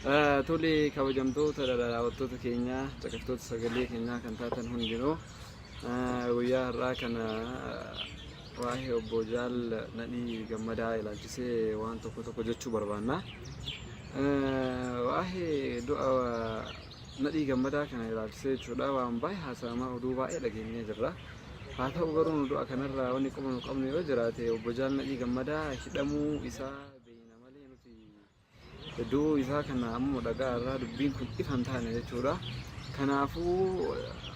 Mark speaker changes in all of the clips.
Speaker 1: Tole kabajamtoota daawwattoota keenya caqastoota sagalee keenyaa kan taatan hundinuu guyyaa har'aa kana waa'ee obbo Jaal Nadhii Gammadaa ilaalchisee waan tokko jechuu barbaanna. Waa'ee du'a Nadhii Gammadaa kana ilaalchisee jechuudha waan baay'ee haasawamaa oduu baay'ee dhageenyee jirra. Haa ta'u garuu nu du'a kanarraa wanni quba nu qabnu yoo jiraate obbo Jaal Nadhii Gammadaa hidhamuu isaa du'uu isaa kana ammoo dhagaa irraa dubbiin kun ifa hin taane jechuudha. Kanaafuu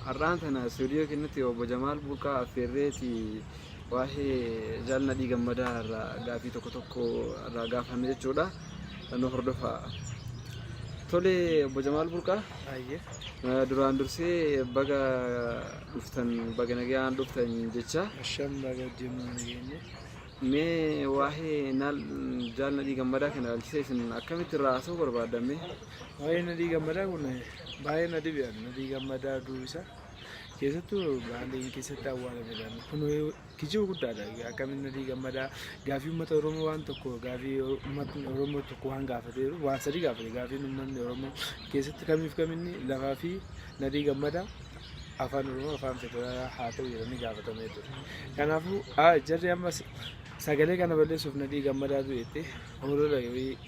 Speaker 1: har'aan tana stuudiyoo keenyatti obbo Jamaal Burqaa affeerreeti waa'ee Jaal Nadhii Gammadaa irraa gaafii tokko irraa gaafanne jechuudha. Nu hordofaa. Tole obbo Jamaal Burqaa. Duraan dursee baga dhuftan baga nagaan dhuftan jecha.
Speaker 2: Asham baga deemuun geenye.
Speaker 1: Mee waa'ee Jaal Nadhii Gammadaa kana ilaalchisee isin akkamitti irraa haasa'uu barbaadame?
Speaker 2: Waa'ee Nadhii Gammadaa kun baay'ee na dhibe. Nadhii Gammadaa du'uu isaa keessattuu baay'een keessatti awwaalamedha. Kun kijiba guddaadha. Akkamitti Nadhii Gammadaa gaafii uummata Oromoo waan tokko gaafii uummatni Oromoo tokko waan gaafateeru waan sadii gaafate gaafiin uummanni Oromoo keessatti kamiif kaminni lafaa fi Nadhii Gammadaa afaan Oromoo afaan federaalaa haa ta'u jedhanii gaafatamee ture. Kanaafuu jarri ammas sagalee kana balleessuuf Nadhii Gammadaa du'eette holola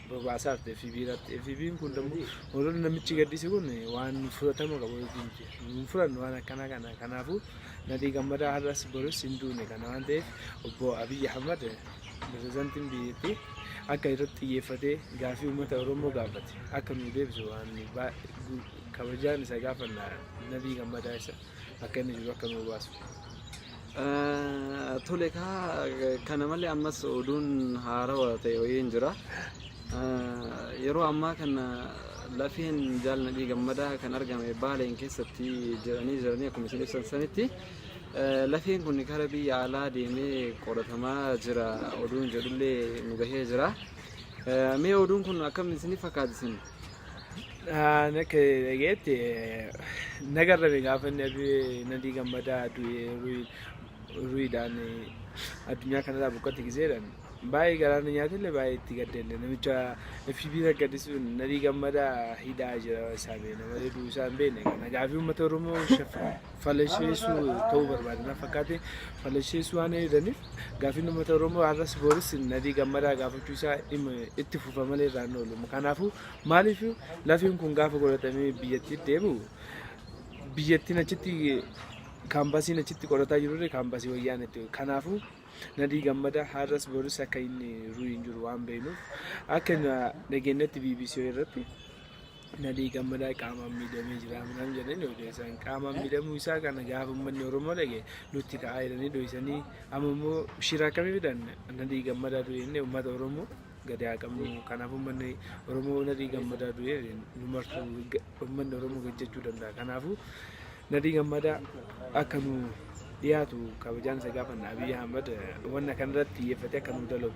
Speaker 2: babaasaaf ta'e FB'ratti. FB'n kun immoo holola namichi gaddise kun waan fudhatama qabu hin fudhannu waan akkanaa kana. Kanaafuu Nadhii Gammadaa har'as boris hin duune kana waan ta'eef obbo Abiy Ahmad pirezidaantiin biyyattii akka irratti xiyyeeffatee gaafii uummata Oromoo gaafate akka nu deebisu waan kabajaan isa gaafanna Nadhii Gammadaa isa akka inni jiru akka nu baasu.
Speaker 1: Tole kana malee ammas oduun haarawaa ta'e wayiin jira. Yeroo ammaa kana lafeen Jaal Nadhii Gammadaa kan argame Baaleen keessatti jiranii akkuma isin ibsan sanitti lafeen kun karaa biyya alaa deemee qoratamaa jira oduun jedhullee nu gahee jira. Mee oduun kun akkam isiniif fakkaata?
Speaker 2: Naka dhageetti nagarrame gaafa Nadhii Gammadaa du'ee ruuyiidhaan addunyaa kanarraa buqqatti giseedhaan baay'ee garaana nyaatillee baay'ee itti gaddeelle namicha FB'n gaddisuun Nadhii Gammadaa hidhaa jira isaa beena malee du'uu isaa hin beekne kana gaafii uummata Oromoo falasheessuu ta'uu barbaadana fakkaate falasheessuu waan jedhaniif gaafiin uummata Oromoo har'as boris Nadhii Gammadaa gaafachuu isaa itti fufa malee irraan oolu. Kanaafuu maaliif lafiin kun gaafa godhatamee biyyattii deemu biyyattiin achitti kaampaasiin achitti qorataa jirurre kaampaasii wayyaanetti. Kanaafuu Nadhii Gammadaa har'as boris akka inni ruuyiin jiru waan beeknuuf akka dhageenyatti BBC irratti Nadhii Gammadaa qaamaan miidhamee jira minaan jedhanii odeessan. Qaamaan miidhamuu isaa kana gaafa uummanni Oromoo dhage nutti ka'aa jedhanii dho'isanii amma immoo shira akkamii fidan Nadhii Gammadaa du'e uummata Oromoo gadi haa qabnu. Kanaaf uummanni Oromoo Nadhii Gammadaa du'e nu marsu uummanni Oromoo gajjachuu danda'a. Kanaafuu Nadhii Gammadaa akka nu dhiyaatu kabajaan isa gaafanna Abiy Ahmad wanna kanarratti xiyyeeffatee akka nu dalagu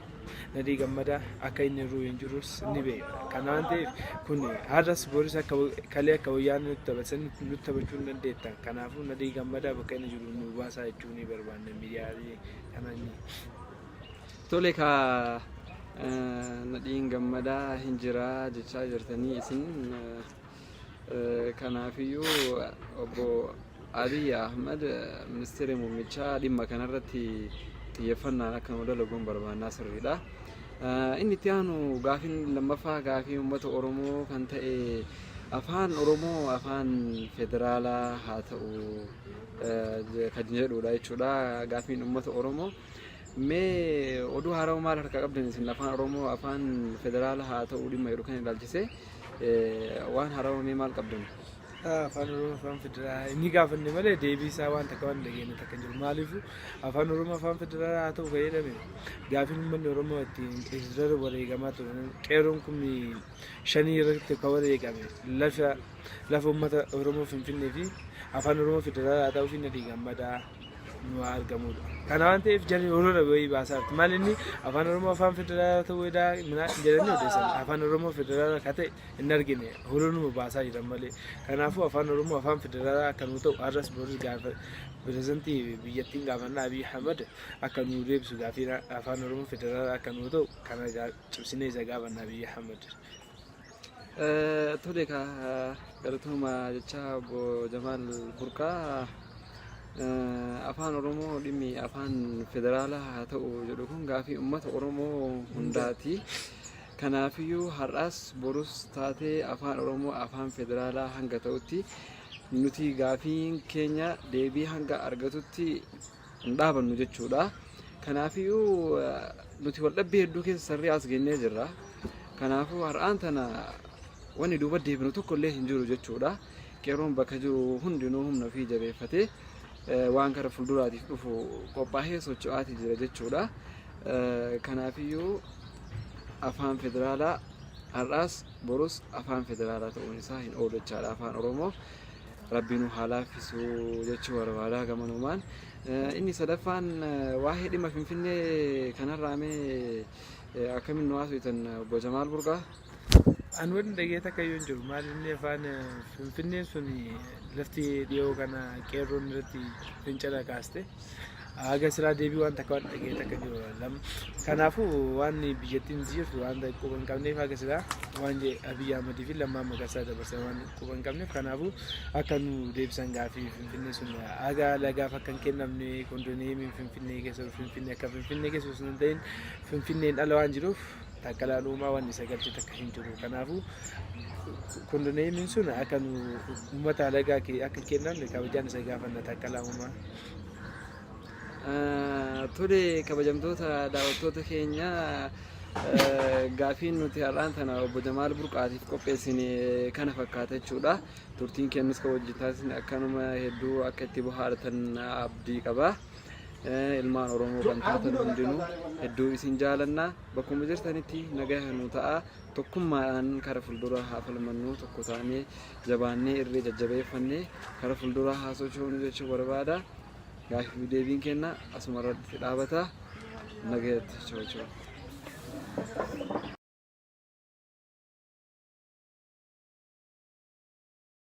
Speaker 2: Nadhii Gammadaa akka inni ruuyiin jirus ni beeka. Kana waan ta'eef kun har'as boris akka kalee akka wayyaan nutti taphachuu hin dandeettan. Kanaafuu Nadhii Gammadaa bakka inni jiru nu baasaa jechuu ni barbaanna miidiyaalee kanaan.
Speaker 1: Tole Nadhiin Gammadaa hin jira jechaa jirtanii isin kanaafiyyuu obbo Abiy Ahmad ministeera muummichaa dhimma kanarratti xiyyeeffannaan akka nu dalaguun barbaannaa sirriidha. Inni itti aanu gaafiin lammaffaa gaafii uummata Oromoo kan ta'e afaan Oromoo afaan federaalaa haa ta'u kan jedhudha jechuudha. Gaafiin uummata Oromoo mee oduu haarawaa maal harkaa qabdan isin afaan Oromoo afaan federaalaa haa ta'u dhimma jedhu kan ilaalchise waan haarawaa mee maal qabdan?
Speaker 2: Afaan Oromoo afaan federaalaa inni gaafanne malee deebii isaa waan takka waan dhageenye takka jiru. Maaliif afaan Oromoo afaan federaalaa haa ta'u fayyadame gaafiin uummanni Oromoo ittiin irra wareegamaa ture qeerroon kun 5 irratti kan wareegame lafa uummata Oromoo Finfinnee fi afaan Oromoo federaalaa haa ta'uu fi Nadhii Gammadaa nu argamudha. Kana waan ta'eef jarri holola wayii baasaatti maal inni afaan Oromoo afaan federaalaa ta'uu jedhanii odeessan afaan Oromoo federaalaa akka ta'e hin argine hololuma baasaa jiran malee. Kanaafuu afaan Oromoo afaan federaalaa akka nu ta'u har'as boris gaafa pirezidaantii biyyattiin gaafannaa Abiy Ahmad akka nu deebisu gaafii afaan Oromoo federaalaa akka nu ta'u kana cimsinee isa gaafannaa Abiy Ahmad.
Speaker 1: Tole ka galatuma jecha obbo Jamaal Burqaa afaan Oromoo dhimmi afaan federaalaa haa ta'u jedhu kun gaafii uummata Oromoo hundaati. Kanaafiyyuu har'as borus taatee afaan Oromoo afaan federaalaa hanga ta'utti nuti gaafiin keenya deebii hanga argatutti hin dhaabannu jechuudha. Kanaafiyyuu nuti waldhabbii hedduu keessa sarrii as geenyee jirra. Kanaafuu har'aan tana wanni duuba deebinu tokko illee hin jiru jechuudha. Qeerroon bakka jiru hundinuu humna ofii jabeeffatee waan gara fuulduraatiif dhufu qophaa'ee socho'aatii jira jechuudha. Kanaafiyyuu afaan federaalaa har'aas borus afaan federaalaa ta'uun isaa hin oolu jechaadha. Afaan Oromoo rabbiin haa laaffisuu jechuu barbaadaa gamanumaan. Inni sadaffaan waa'ee dhimma Finfinnee kanarraa mee akkamiin nu haasoftan obbo Jamaal Burqaa?
Speaker 2: An wani dhageeta kayyoo hin jiru maal inni afaan Finfinneen sun lafti dhiyoo kana qeerroon irratti fincila kaaste aga siraa deebii waan takka waan dhageeta akka jiru lam kanaafuu waan biyyattiin jirtu waan quba hin qabneef aga siraa waan je Abiy Ahmedii fi Lammaa Magarsaa dabarsan waan quba hin qabneef kanaafuu akka nu deebisan gaafii Finfinnee sun aga lagaaf akka hin kennamne kondoneemiin Finfinnee keessa Finfinnee akka Finfinnee keessa sun hin ta'in Finfinneen ala waan jiruuf takkalaan uumaa waan isa galche takka hin jiru. Kanaafuu kondoneemiin sun akka nu uummata alagaa akka kennamne kabajaan isa gaafanna takkalaan uumaa.
Speaker 1: Tole kabajamtoota daawwattoota keenya gaafiin nuti har'aan tana obbo Jamaal Burqaatiif qopheessine kana fakkaata jechuudha. Turtiin kennis kan hojjetan akkanuma hedduu akka itti bohaartan abdii qaba. Ilmaan Oromoo kan taatan hundinuu hedduu isin jaalanna. Bakkuma jirtanitti nagaa nu ta'a. Tokkummaadhaan kara fuuldura haa falmannu, tokko taanee jabaannee irree jajjabeeffannee kara fuuldura haa sochoonu jechuu barbaada. Gaafii deebiin kenna asuma irratti dhaabata. Nagaatti.